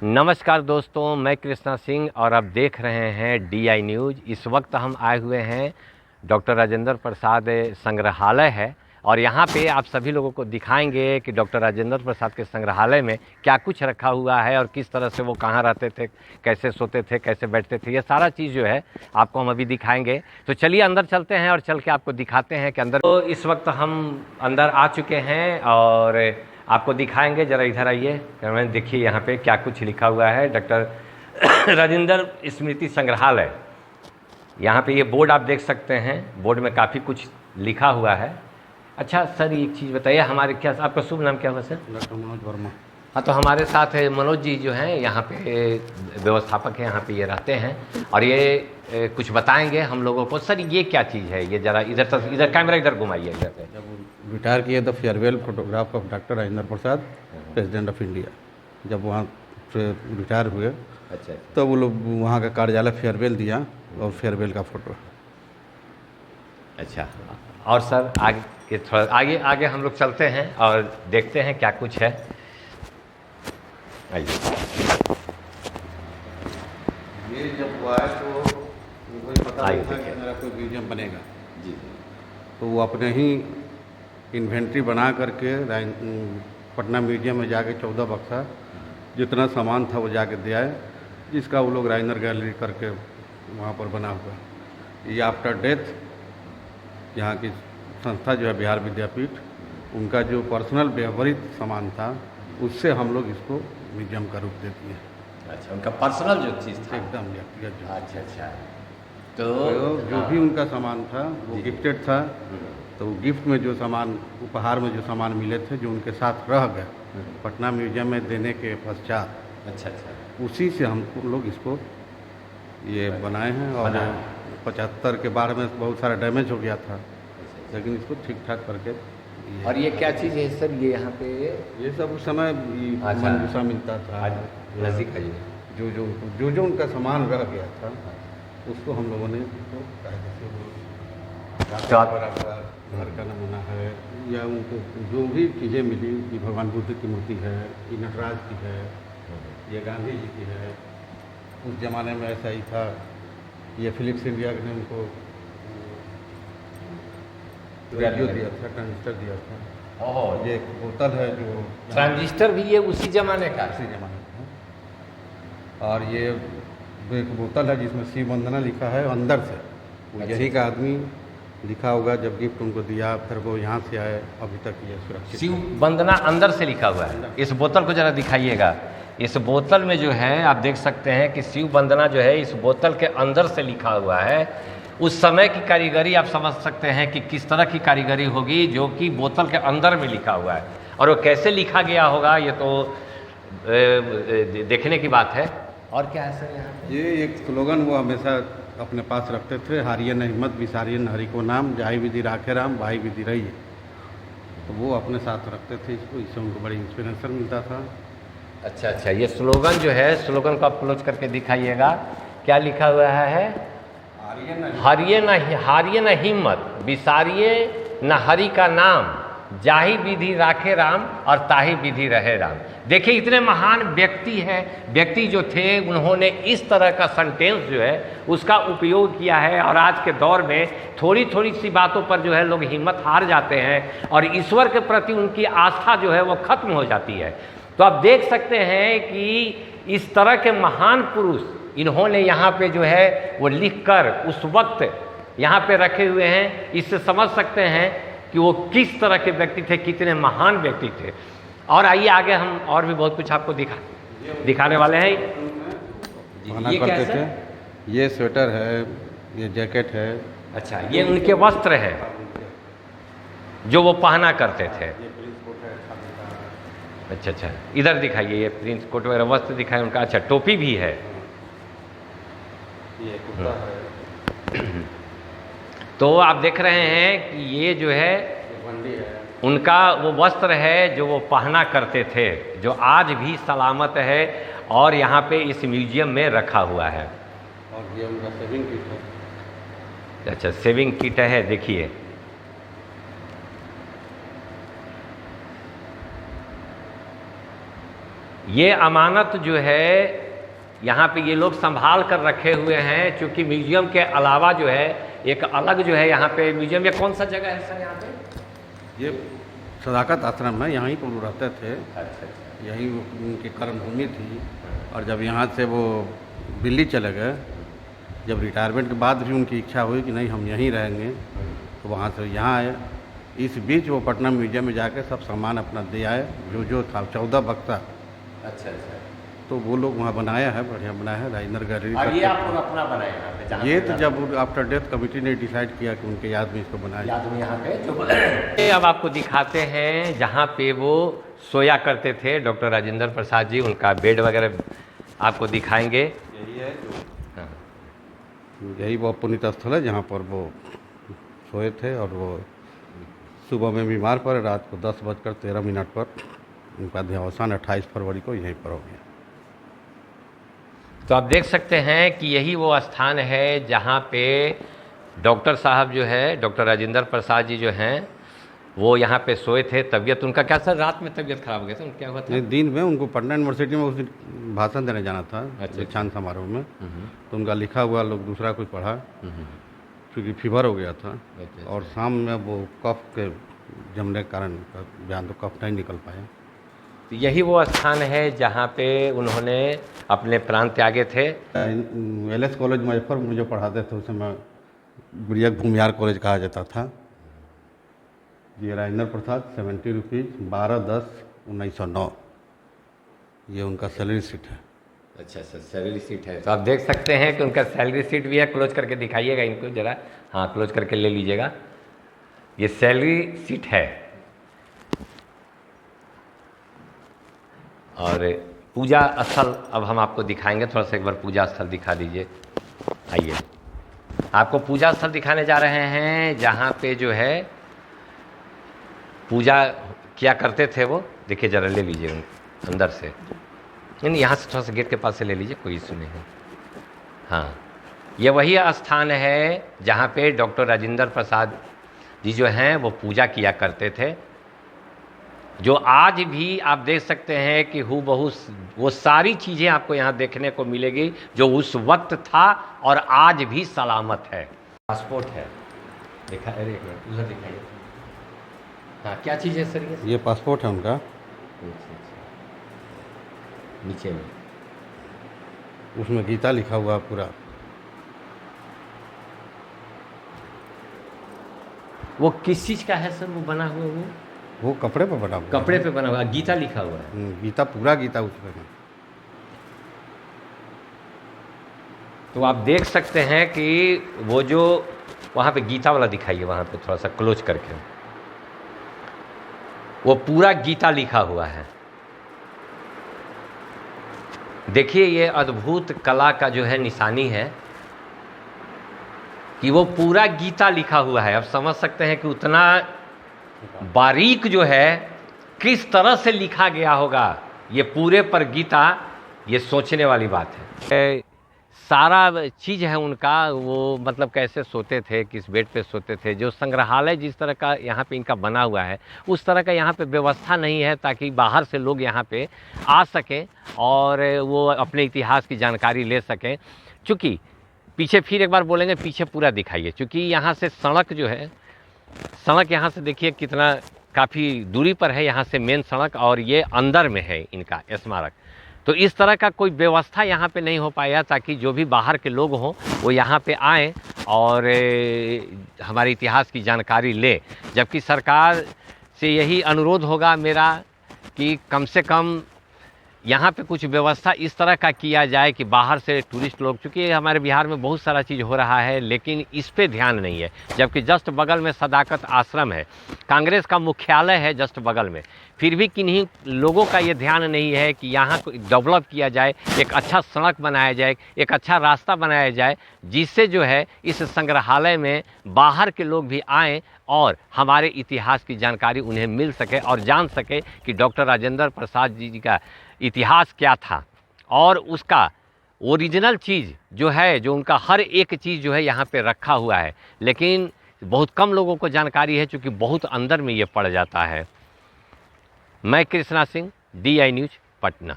नमस्कार दोस्तों, मैं कृष्णा सिंह और आप देख रहे हैं DI न्यूज़। इस वक्त हम आए हुए हैं डॉक्टर राजेंद्र प्रसाद संग्रहालय है और यहाँ पे आप सभी लोगों को दिखाएंगे कि डॉक्टर राजेंद्र प्रसाद के संग्रहालय में क्या कुछ रखा हुआ है और किस तरह से वो कहाँ रहते थे, कैसे सोते थे, कैसे बैठते थे, ये सारा चीज़ जो है आपको हम अभी दिखाएंगे। तो चलिए अंदर चलते हैं और चल के आपको दिखाते हैं कि अंदर। तो इस वक्त हम अंदर आ चुके हैं और आपको दिखाएंगे। ज़रा इधर आइए, कैमरामैन देखिए यहाँ पे क्या कुछ लिखा हुआ है। डॉक्टर राजेंद्र स्मृति संग्रहालय, यहाँ पे ये बोर्ड आप देख सकते हैं। बोर्ड में काफ़ी कुछ लिखा हुआ है। अच्छा सर, एक चीज़ बताइए, हमारे क्या आपका शुभ नाम क्या हुआ सर? डॉक्टर मनोज वर्मा। हाँ, तो हमारे साथ है मनोज जी जो हैं, यहाँ पे व्यवस्थापक हैं, यहाँ पे ये रहते हैं और ये कुछ बताएंगे हम लोगों को। सर ये क्या चीज़ है? ये ज़रा इधर कैमरा इधर घुमाइए इधर पे। जब रिटायर किए the farewell photograph of doctor Rajendra Prasad, president of India, जब वहाँ से रिटायर हुए अच्छा, तो वो लोग वहाँ का कार्यालय फेयरवेल दिया और फेयरवेल का फोटो। अच्छा। और सर आगे थोड़ा आगे हम लोग चलते हैं और देखते हैं क्या कुछ है। आइए। ये जब हुआ है तो उनको ये पता नहीं था कि मेरा कोई म्यूजियम बनेगा जी। तो वो अपने ही इन्वेंट्री बना करके पटना म्यूजियम में जाके 14 बक्सा जितना सामान था वो जाके दे आए, जिसका वो लोग राजेंद्र गैलरी करके वहाँ पर बना हुआ। ये आफ्टर डेथ यहाँ की संस्था जो है बिहार विद्यापीठ, उनका जो पर्सनल व्यवहारिक सामान था उससे हम लोग इसको म्यूजियम का रूप देते हैं। अच्छा, उनका पर्सनल जो चीज़ था एकदम व्यक्तिगत जो। अच्छा अच्छा। तो जो भी उनका सामान था वो गिफ्टेड था। तो गिफ्ट में जो सामान, उपहार में जो सामान मिले थे जो उनके साथ रह गए पटना म्यूजियम में देने के पश्चात, अच्छा अच्छा, उसी से हम लोग इसको ये बनाए हैं। और 75 के बाढ़ में बहुत सारा डैमेज हो गया था, लेकिन इसको ठीक ठाक करके और ये क्या चीज़ है सर? ये यहाँ पे ये सब उस समय अच्छा। मंजूसा मिलता था। आज नज़दीक है ये। जो उनका सामान रह गया था उसको हम लोगों ने इसको कायदे से घर का नमूना है या उनको जो भी चीज़ें मिली, ये भगवान बुद्ध की मूर्ति है, ये नटराज की है, ये गांधी जी की है। उस ज़माने में ऐसा ही था। ये फिलिप्स इंडिया ने उनको रेडियो दिया था, ट्रांजिस्टर दिया था। ओह, ये एक बोतल है जो ट्रांजिस्टर भी ये उसी ज़माने का उसी ज़माने का। और ये एक बोतल है जिसमें शिव वंदना लिखा है अंदर से। वो अच्छा। यही का आदमी लिखा होगा जब गिफ्ट उनको दिया, फिर वो यहाँ से आए, अभी तक ये सुरक्षित। शिव वंदना अंदर से लिखा हुआ है। इस बोतल को ज़रा दिखाइएगा। इस बोतल में जो है आप देख सकते हैं कि शिव वंदना जो है इस बोतल के अंदर से लिखा हुआ है। उस समय की कारीगरी आप समझ सकते हैं कि किस तरह की कारीगरी होगी जो कि बोतल के अंदर में लिखा हुआ है, और वो कैसे लिखा गया होगा ये तो देखने की बात है। और क्या है सर यहाँ पे? ये एक स्लोगन वो हमेशा अपने पास रखते थे, हारिए न हिम्मत विसारिए न हरि को नाम, जाहि विधि राखे राम भाई विधि रहिए। तो वो अपने साथ रखते थे इसको, इससे उनको बड़ी इंस्पिरेशन मिलता था। अच्छा अच्छा, ये स्लोगन जो है, स्लोगन को आप क्लोज करके दिखाइएगा। क्या लिखा हुआ है? हारिए न हिम्मत विसारिए न हरि का नाम, जाहि विधि राखे राम और ताहि विधि रहे राम। देखिए इतने महान व्यक्ति जो थे, उन्होंने इस तरह का सेंटेंस जो है उसका उपयोग किया है। और आज के दौर में थोड़ी थोड़ी सी बातों पर जो है लोग हिम्मत हार जाते हैं और ईश्वर के प्रति उनकी आस्था जो है वो खत्म हो जाती है। तो आप देख सकते हैं कि इस तरह के महान पुरुष इन्होंने यहाँ पे जो है वो लिखकर उस वक्त यहाँ पे रखे हुए हैं। इससे समझ सकते हैं कि वो किस तरह के व्यक्ति थे, कितने महान व्यक्ति थे। और आइए आगे हम और भी बहुत कुछ आपको दिखाने वाले हैं। पहना ये क्या करते है सर? थे। ये स्वेटर है, ये जैकेट है। अच्छा, ये उनके वस्त्र है जो वो पहना करते थे। अच्छा अच्छा, इधर दिखाइए, ये प्रिंस कोट वगैरह वस्त्र दिखाए उनका। अच्छा, टोपी भी है। ये कुर्ता है। तो आप देख रहे हैं कि ये जो है बंडी है, उनका वो वस्त्र है जो वो पहना करते थे, जो आज भी सलामत है और यहाँ पे इस म्यूजियम में रखा हुआ है। और ये उनका सेविंग किट है। अच्छा, सेविंग किट है, देखिए। ये अमानत जो है यहाँ पे ये लोग संभाल कर रखे हुए हैं, क्योंकि म्यूजियम के अलावा जो है एक अलग जो है यहाँ पे म्यूजियम, ये कौन सा जगह है सर यहाँ पे? ये सदाकत आश्रम है, यहाँ ही पर वो रहते थे। अच्छा। यही उनकी कर्मभूमि थी। और जब यहाँ से वो दिल्ली चले गए, जब रिटायरमेंट के बाद भी उनकी इच्छा हुई कि नहीं हम यहीं रहेंगे, तो वहाँ से यहाँ आए। इस बीच वो पटना म्यूजियम में जाके सब सामान अपना दे आए, जो था 14 बक्सा। अच्छा। तो वो लोग वहाँ बनाया है, बढ़िया बनाया है, राजेंद्र गैलरी। और ये आप लोग अपना बनाए यहाँ पे? जहाँ ये पे तो जब आफ्टर डेथ कमेटी ने डिसाइड किया कि उनके याद में इसको बनाया। याद में यहाँ पे जो अब आपको दिखाते हैं जहाँ पे वो सोया करते थे डॉक्टर राजेंद्र प्रसाद जी, उनका बेड वगैरह आपको दिखाएंगे। यही है हाँ। यही वो पुण्य स्थल है जहाँ पर वो सोए थे। और वो सुबह में बीमार पड़े, रात को 10:13 पर उनका देहावसान 28 फरवरी को यहीं पर हो गया। तो आप देख सकते हैं कि यही वो स्थान है जहाँ पे डॉक्टर साहब जो है, डॉक्टर राजेंद्र प्रसाद जी जो हैं, वो यहाँ पे सोए थे। तबीयत उनका क्या सर, रात में तबीयत खराब हो गया था? उनका क्या हुआ था? नहीं, दिन में उनको पटना यूनिवर्सिटी में उस दिन भाषण देने जाना था, अच्छा। दीक्षांत समारोह में। तो उनका लिखा हुआ लोग दूसरा कोई पढ़ा, क्योंकि फीवर हो गया था। अच्छा। और शाम में वो कफ के जमने के कारण बयान, तो कफ नहीं निकल पाया। तो यही वो स्थान है जहाँ पे उन्होंने अपने प्राण त्यागे थे। LS कॉलेज मुजफ्फरपुर में जो पढ़ाते थे, उस समय गुड़िया भूमियार कॉलेज कहा जाता था। ये राजेंद्र प्रसाद 70 रुपीज़ 12/10/1909, ये उनका सैलरी सीट है। अच्छा सर, सैलरी सीट है। तो आप देख सकते हैं कि उनका सैलरी सीट भी है। क्लोज करके दिखाइएगा इनको ज़रा। हाँ, क्लोज करके ले लीजिएगा। ये सैलरी सीट है। और पूजा स्थल अब हम आपको दिखाएंगे। थोड़ा सा एक बार पूजा स्थल दिखा दीजिए। आइए, आपको पूजा स्थल दिखाने जा रहे हैं जहाँ पे जो है पूजा किया करते थे वो। देखिए ज़रा, ले लीजिए अंदर से। नहीं, यहाँ से थोड़ा सा गेट के पास से ले लीजिए, कोई इशू नहीं है। हाँ, ये वही स्थान है जहाँ पे डॉक्टर राजेंद्र प्रसाद जी जो हैं वो पूजा किया करते थे, जो आज भी आप देख सकते हैं कि हूबहू वो सारी चीज़ें आपको यहाँ देखने को मिलेगी जो उस वक्त था और आज भी सलामत है। पासपोर्ट है, देखा? अरे एक मिनट, उधर दिखाइए। हाँ, क्या चीज़ है सर ये पासपोर्ट है उनका। नीचे में उसमें गीता लिखा हुआ पूरा। वो किस चीज़ का है सर, वो बना हुआ? वो कपड़े पर बना हुआ, कपड़े पे बना हुआ, गीता लिखा हुआ है। गीता, पूरा गीता उसमें है। तो आप देख सकते हैं कि वो जो वहाँ पे गीता वाला दिखाइए, वहाँ पे थोड़ा सा क्लोज करके, वो पूरा गीता लिखा हुआ है। देखिए, ये अद्भुत कला का जो है निशानी है कि वो पूरा गीता लिखा हुआ है। आप समझ सकते हैं कि उतना बारीक जो है किस तरह से लिखा गया होगा ये पूरे पर गीता। ये सोचने वाली बात है। सारा चीज़ है उनका, वो मतलब कैसे सोते थे, किस बेड पे सोते थे। जो संग्रहालय जिस तरह का यहाँ पे इनका बना हुआ है, उस तरह का यहाँ पे व्यवस्था नहीं है ताकि बाहर से लोग यहाँ पे आ सकें और वो अपने इतिहास की जानकारी ले सकें। चूँकि पीछे फिर एक बार बोलेंगे, पीछे पूरा दिखाइए। चूँकि यहाँ से सड़क जो है, सड़क यहाँ से देखिए कितना काफ़ी दूरी पर है यहाँ से मेन सड़क, और ये अंदर में है इनका स्मारक। तो इस तरह का कोई व्यवस्था यहाँ पे नहीं हो पाया ताकि जो भी बाहर के लोग हों वो यहाँ पे आएँ और हमारे इतिहास की जानकारी ले। जबकि सरकार से यही अनुरोध होगा मेरा कि कम से कम यहाँ पे कुछ व्यवस्था इस तरह का किया जाए कि बाहर से टूरिस्ट लोग, चूँकि हमारे बिहार में बहुत सारा चीज़ हो रहा है लेकिन इस पे ध्यान नहीं है। जबकि जस्ट बगल में सदाकत आश्रम है, कांग्रेस का मुख्यालय है जस्ट बगल में, फिर भी किन्हीं लोगों का ये ध्यान नहीं है कि यहाँ को डेवलप किया जाए, एक अच्छा सड़क बनाया जाए, एक अच्छा रास्ता बनाया जाए, जिससे जो है इस संग्रहालय में बाहर के लोग भी आएँ और हमारे इतिहास की जानकारी उन्हें मिल सके और जान सके कि डॉक्टर राजेंद्र प्रसाद जी का इतिहास क्या था और उसका ओरिजिनल चीज़ जो है, जो उनका हर एक चीज़ जो है यहाँ पे रखा हुआ है। लेकिन बहुत कम लोगों को जानकारी है क्योंकि बहुत अंदर में ये पड़ जाता है। मैं कृष्णा सिंह, DI न्यूज़, पटना।